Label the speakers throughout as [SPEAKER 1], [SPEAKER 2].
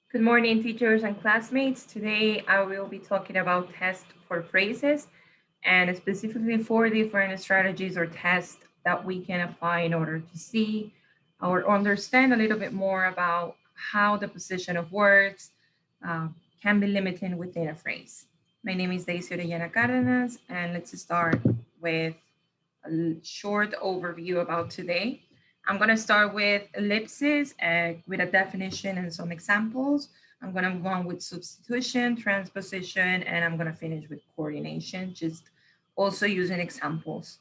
[SPEAKER 1] Good morning, teachers and classmates. Today I will be talking about tests for phrases and specifically four different strategies or tests that we can apply in order to see or understand a little bit more about how the position of words uh, can be limited within a phrase. My name is Daisy Orellana Cárdenas, and let's start with a short overview about today. I'm going to start with ellipses with a definition and some examples. I'm going to move on with substitution, transposition, and I'm going to finish with coordination, just also using examples.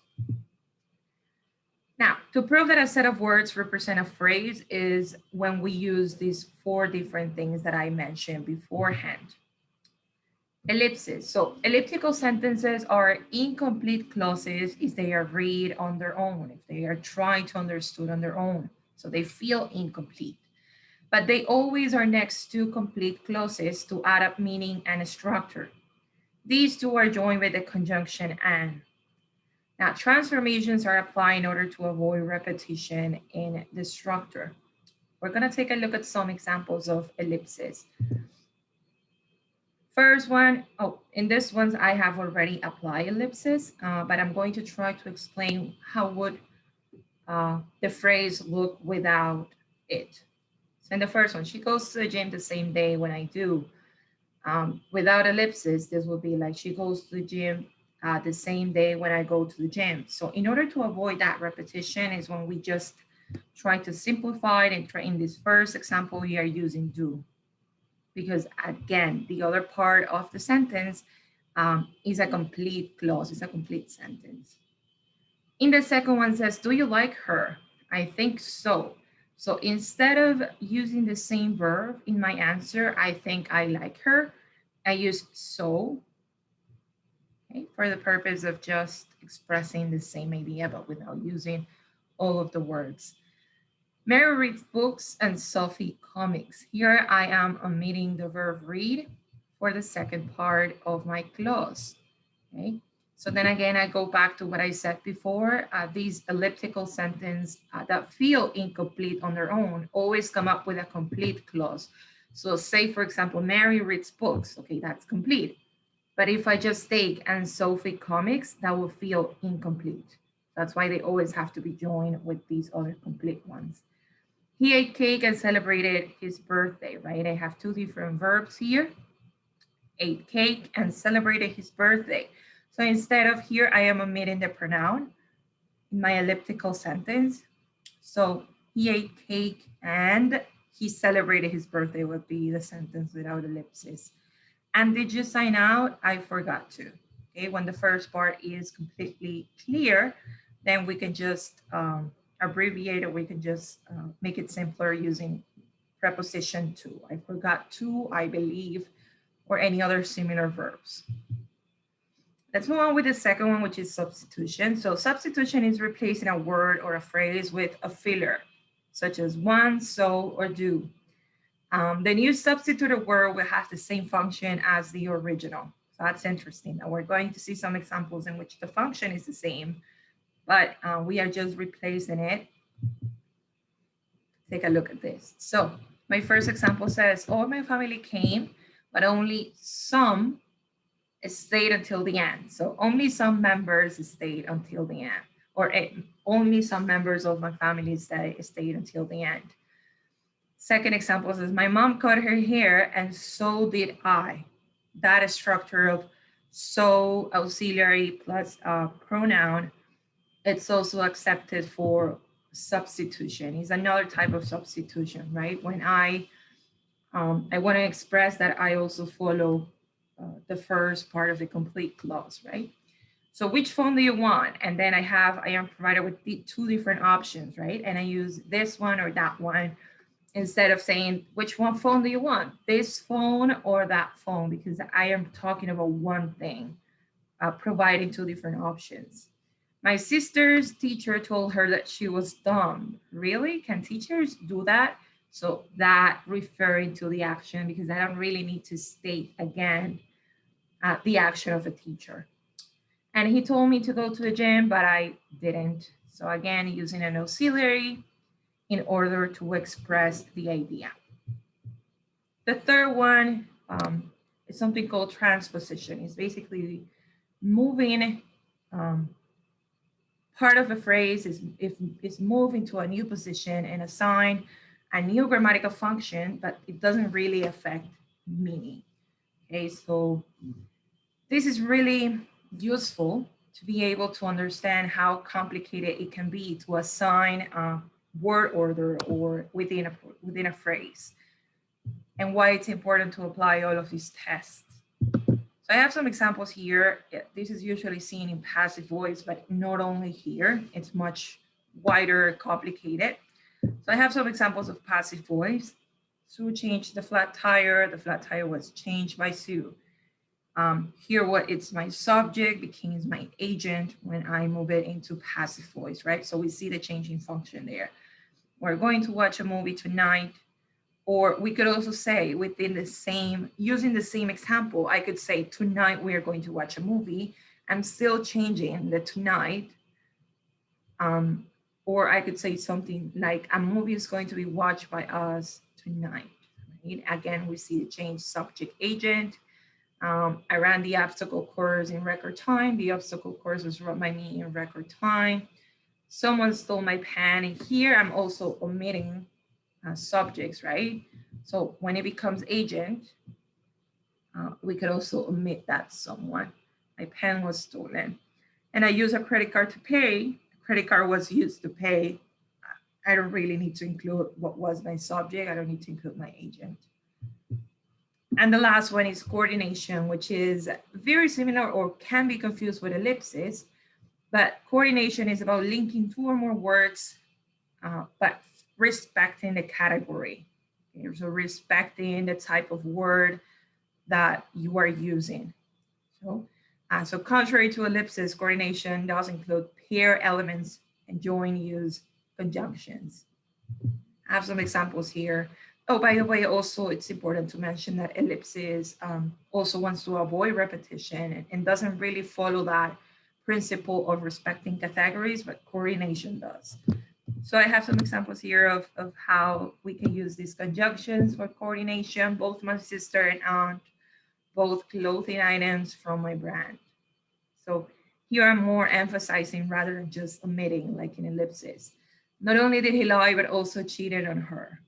[SPEAKER 1] Now, to prove that a set of words represent a phrase is when we use these four different things that I mentioned beforehand. Ellipses. So elliptical sentences are incomplete clauses if they are read on their own, if they are trying to understood on their own. So they feel incomplete. But they always are next to complete clauses to add up meaning and structure. These two are joined with the conjunction and. Now, transformations are applied in order to avoid repetition in the structure. We're going to take a look at some examples of ellipses. First one, oh, in this ones I have already applied ellipsis, but I'm going to try to explain how would the phrase look without it. So in the first one, she goes to the gym the same day when I do. Without ellipsis, this would be like she goes to the gym the same day when I go to the gym. So in order to avoid that repetition is when we just try to simplify it and try in this first example, we are using do. Because again, the other part of the sentence is a complete clause, it's a complete sentence. In the second one says, do you like her? I think so. So instead of using the same verb in my answer, I think I like her, I use so, okay, for the purpose of just expressing the same idea, but without using all of the words. Mary reads books and Sophie comics. Here I am omitting the verb read for the second part of my clause. Okay. So then again, I go back to what I said before. These elliptical sentences that feel incomplete on their own always come up with a complete clause. So say, for example, Mary reads books. Okay, that's complete. But if I just take and Sophie comics, that will feel incomplete. That's why they always have to be joined with these other complete ones. He ate cake and celebrated his birthday, right? I have two different verbs here, ate cake and celebrated his birthday. So instead of here, I am omitting the pronoun in my elliptical sentence. So he ate cake and he celebrated his birthday would be the sentence without ellipsis. And did you sign out? I forgot to. Okay, when the first part is completely clear, then we can just abbreviate it. We can just make it simpler using preposition to. I forgot to, I believe, or any other similar verbs. Let's move on with the second one, which is substitution. So substitution is replacing a word or a phrase with a filler, such as one, so, or do. The new substituted word will have the same function as the original. So that's interesting. And we're going to see some examples in which the function is the same, but we are just replacing it. Take a look at this. So my first example says, all my family came, but only some stayed until the end. So only some members stayed until the end, or only some members of my family stayed until the end. Second example says, my mom cut her hair and so did I. That structure of so auxiliary plus pronoun, it's also accepted for substitution. It's another type of substitution, right? When I want to express that I also follow the first part of the complete clause, right? So which phone do you want? And then I am provided with the two different options, right? And I use this one or that one instead of saying which one phone do you want, this phone or that phone, because I am talking about one thing, providing two different options. My sister's teacher told her that she was dumb. Really? Can teachers do that? So that referring to the action, because I don't really need to state again the action of a teacher. And he told me to go to the gym, but I didn't. So again, using an auxiliary in order to express the idea. The third one is something called transposition. It's basically moving part of a phrase is moving to a new position and assign a new grammatical function, but it doesn't really affect meaning. Okay, so this is really useful to be able to understand how complicated it can be to assign a word order or within a phrase, and why it's important to apply all of these tests. So I have some examples here. This is usually seen in passive voice, but not only here, it's much wider, complicated. So I have some examples of passive voice. Sue changed the flat tire. The flat tire was changed by Sue. Here, what it's my subject becomes my agent when I move it into passive voice, right? So we see the changing function there. We're going to watch a movie tonight. Or we could also say within the same, using the same example, I could say tonight we are going to watch a movie. I'm still changing the tonight. Or I could say something like a movie is going to be watched by us tonight. Right? Again, we see the change subject agent. I ran the obstacle course in record time. The obstacle course was run by me in record time. Someone stole my pen. And here I'm also omitting subjects, right? So when it becomes agent, we could also omit that someone. My pen was stolen. And I use a credit card to pay. Credit card was used to pay. I don't really need to include what was my subject. I don't need to include my agent. And the last one is coordination, which is very similar or can be confused with ellipsis. But coordination is about linking two or more words, but respecting the category. Okay? So respecting the type of word that you are using. So contrary to ellipsis, coordination does include pair elements and join use conjunctions. I have some examples here. Oh, by the way, also it's important to mention that ellipsis also wants to avoid repetition and doesn't really follow that principle of respecting categories, but coordination does. So I have some examples here of how we can use these conjunctions for coordination. Both my sister and aunt, both clothing items from my brand. So here I'm more emphasizing rather than just omitting like in ellipsis. Not only did he lie, but also cheated on her.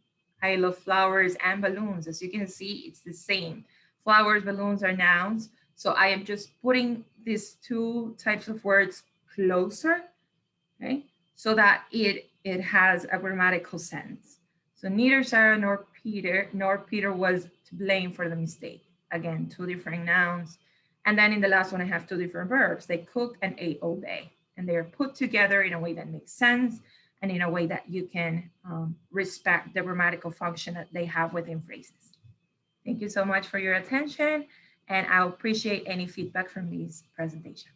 [SPEAKER 1] I love flowers and balloons. As you can see, it's the same. Flowers, balloons are nouns. So I am just putting these two types of words closer, okay? So that it has a grammatical sense. So neither Sarah nor Peter was to blame for the mistake. Again, two different nouns. And then in the last one, I have two different verbs. They cook and ate all day. And they're put together in a way that makes sense and in a way that you can respect the grammatical function that they have within phrases. Thank you so much for your attention. And I'll appreciate any feedback from this presentation.